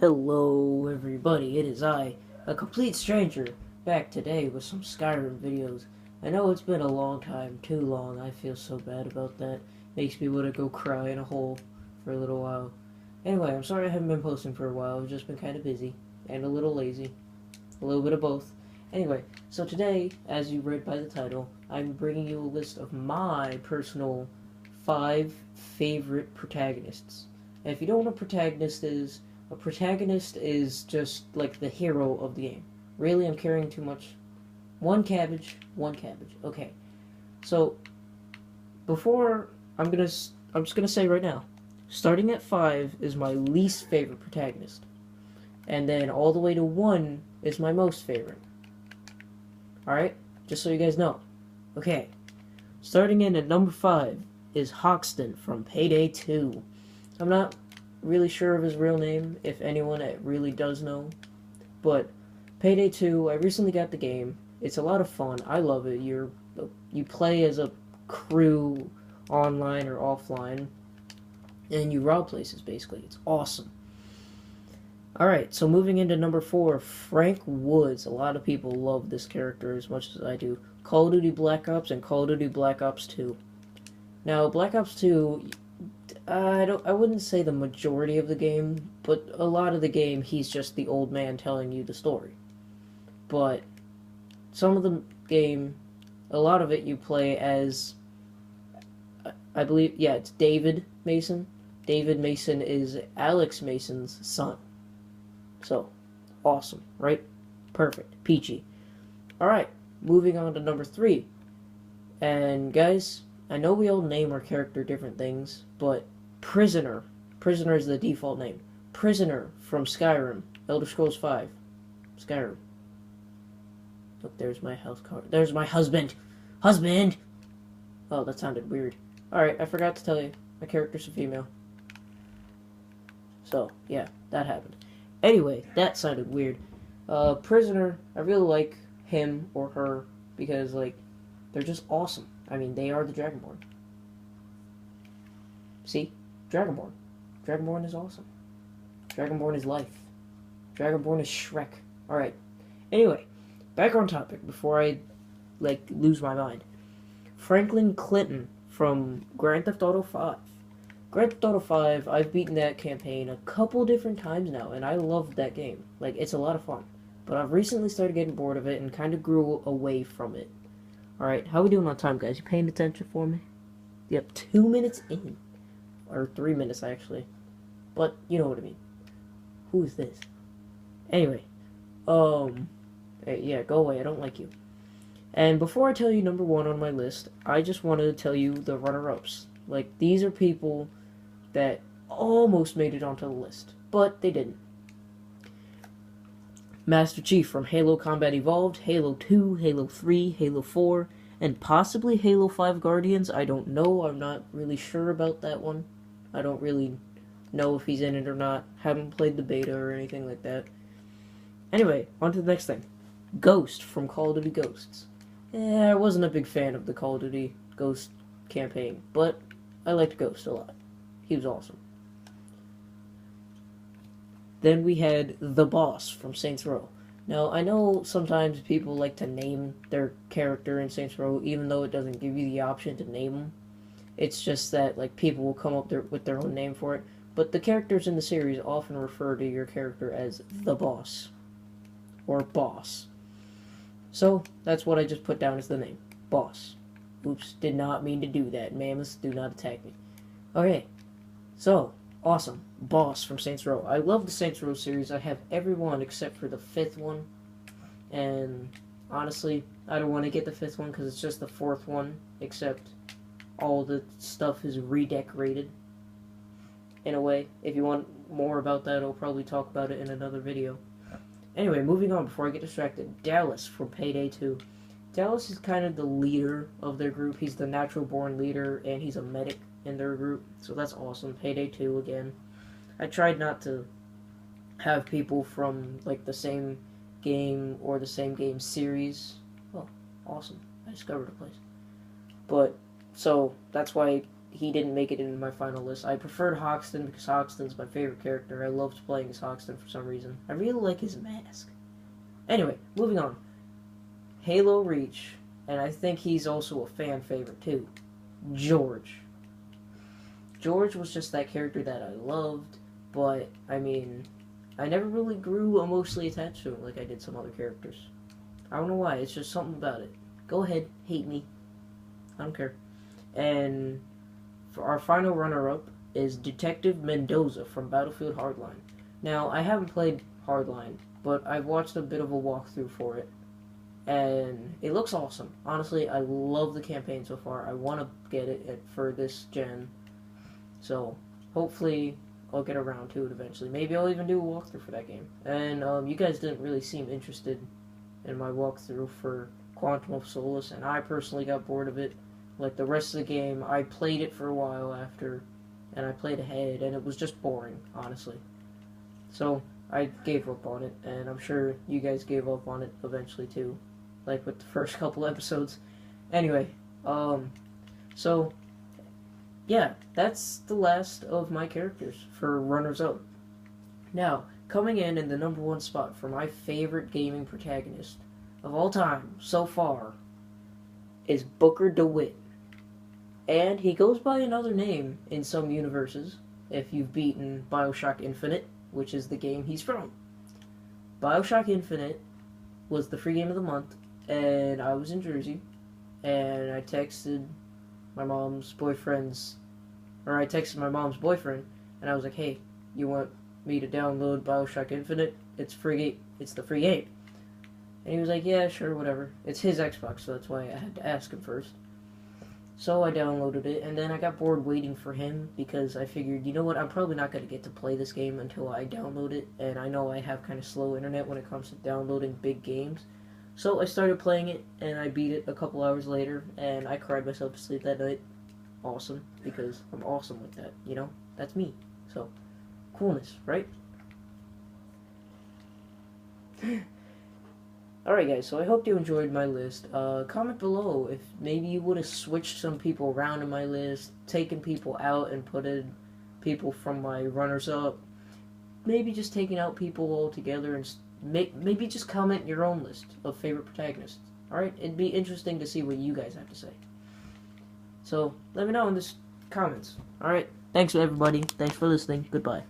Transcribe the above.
Hello everybody, it is I, a complete stranger, back today with some Skyrim videos. I know it's been a long time, too long, I feel so bad about that. Makes me want to go cry in a hole for a little while. Anyway, I'm sorry I haven't been posting for a while, I've just been kind of busy, and a little lazy. A little bit of both. Anyway, so today, as you read by the title, I'm bringing you a list of my personal 5 favorite protagonists. And if you don't know what a protagonist is just like the hero of the game. Really, I'm carrying too much. One cabbage, one cabbage. Okay. So, before I'm just gonna say right now, starting at 5 is my least favorite protagonist. And then all the way to 1 is my most favorite. Alright? Just so you guys know. Okay. Starting in at number 5 is Hoxton from Payday 2. I'm not really sure of his real name, if anyone really does know. But Payday 2, I recently got the game. It's a lot of fun. I love it. You play as a crew online or offline, and you rob places, basically. It's awesome. Alright, so moving into number 4, Frank Woods. A lot of people love this character as much as I do. Call of Duty Black Ops and Call of Duty Black Ops 2. Now, Black Ops 2, I wouldn't say the majority of the game, but a lot of the game he's just the old man telling you the story. But some of the game, a lot of it you play as, I believe, yeah, it's David Mason. David Mason is Alex Mason's son. So, awesome, right? Perfect. Peachy. Alright, moving on to number 3. And guys, I know we all name our character different things, but Prisoner. Prisoner is the default name. Prisoner from Skyrim. Elder Scrolls V. Skyrim. Look, there's my health card. There's my husband! Husband! Oh, that sounded weird. Alright, I forgot to tell you. My character's a female. So, yeah, that happened. Anyway, that sounded weird. Prisoner, I really like him or her because, like, they're just awesome. I mean, they are the Dragonborn. See? Dragonborn. Dragonborn is awesome. Dragonborn is life. Dragonborn is Shrek. Alright. Anyway, back on topic before I, lose my mind. Franklin Clinton from Grand Theft Auto 5. Grand Theft Auto 5, I've beaten that campaign a couple different times now, and I love that game. Like, it's a lot of fun. But I've recently started getting bored of it and kind of grew away from it. Alright, how we doing on time, guys? You paying attention for me? Yep, 2 minutes in. Or 3 minutes, actually. But, you know what I mean. Who is this? Anyway. Hey, yeah, go away. I don't like you. And before I tell you number 1 on my list, I just wanted to tell you the runner-ups. Like, these are people that almost made it onto the list. But they didn't. Master Chief from Halo Combat Evolved, Halo 2, Halo 3, Halo 4, and possibly Halo 5 Guardians. I don't know. I'm not really sure about that one. I don't really know if he's in it or not. Haven't played the beta or anything like that. Anyway, on to the next thing. Ghost from Call of Duty Ghosts. I wasn't a big fan of the Call of Duty Ghost campaign, but I liked Ghost a lot. He was awesome. Then we had The Boss from Saints Row. Now, I know sometimes people like to name their character in Saints Row, even though it doesn't give you the option to name them. It's just that, like, people will come up with their own name for it. But the characters in the series often refer to your character as The Boss. Or Boss. So, that's what I just put down as the name. Boss. Oops, did not mean to do that. Mammoths, do not attack me. Okay, so, awesome. Boss from Saints Row. I love the Saints Row series. I have every one except for the 5th one. And honestly, I don't want to get the 5th one because it's just the 4th one. Except all the stuff is redecorated. In a way. If you want more about that, I'll probably talk about it in another video. Anyway, moving on before I get distracted. Dallas from Payday 2. Dallas is kind of the leader of their group. He's the natural-born leader, and he's a medic in their group. So that's awesome. Payday 2 again. I tried not to have people from, like, the same game or the same game series. Oh, awesome. I discovered a place. But, so, that's why he didn't make it into my final list. I preferred Hoxton because Hoxton's my favorite character. I loved playing as Hoxton for some reason. I really like his mask. Anyway, moving on. Halo Reach, and I think he's also a fan favorite too. George. George was just that character that I loved, but, I mean, I never really grew emotionally attached to him like I did some other characters. I don't know why, it's just something about it. Go ahead, hate me. I don't care. And for our final runner-up is Detective Mendoza from Battlefield Hardline. Now, I haven't played Hardline, but I've watched a bit of a walkthrough for it, and it looks awesome. Honestly, I love the campaign so far. I want to get it for this gen, so hopefully I'll get around to it eventually. Maybe I'll even do a walkthrough for that game. And you guys didn't really seem interested in my walkthrough for Quantum of Solace, and I personally got bored of it. Like the rest of the game, I played it for a while after, and I played ahead, and it was just boring, honestly. So I gave up on it, and I'm sure you guys gave up on it eventually too, like with the first couple episodes. Anyway, so yeah, that's the last of my characters for runners-up. Now, coming in the number one spot for my favorite gaming protagonist of all time so far is Booker DeWitt. And he goes by another name in some universes, if you've beaten Bioshock Infinite, which is the game he's from. Bioshock Infinite was the free game of the month, and I was in Jersey, and I texted my mom's boyfriend, and I was like, hey, you want me to download Bioshock Infinite? It's free. It's the free game. And he was like, yeah, sure, whatever. It's his Xbox, so that's why I had to ask him first. So I downloaded it, and then I got bored waiting for him because I figured, you know what, I'm probably not going to get to play this game until I download it, and I know I have kind of slow internet when it comes to downloading big games. So I started playing it, and I beat it a couple hours later, and I cried myself to sleep that night. Awesome, because I'm awesome with that, you know? That's me. So, coolness, right? Alright guys, so I hope you enjoyed my list. Comment below if maybe you would have switched some people around in my list, taken people out and put in people from my runners-up. Maybe just taking out people altogether, and maybe just comment your own list of favorite protagonists. Alright, it'd be interesting to see what you guys have to say. So, let me know in the comments. Alright, thanks everybody. Thanks for listening. Goodbye.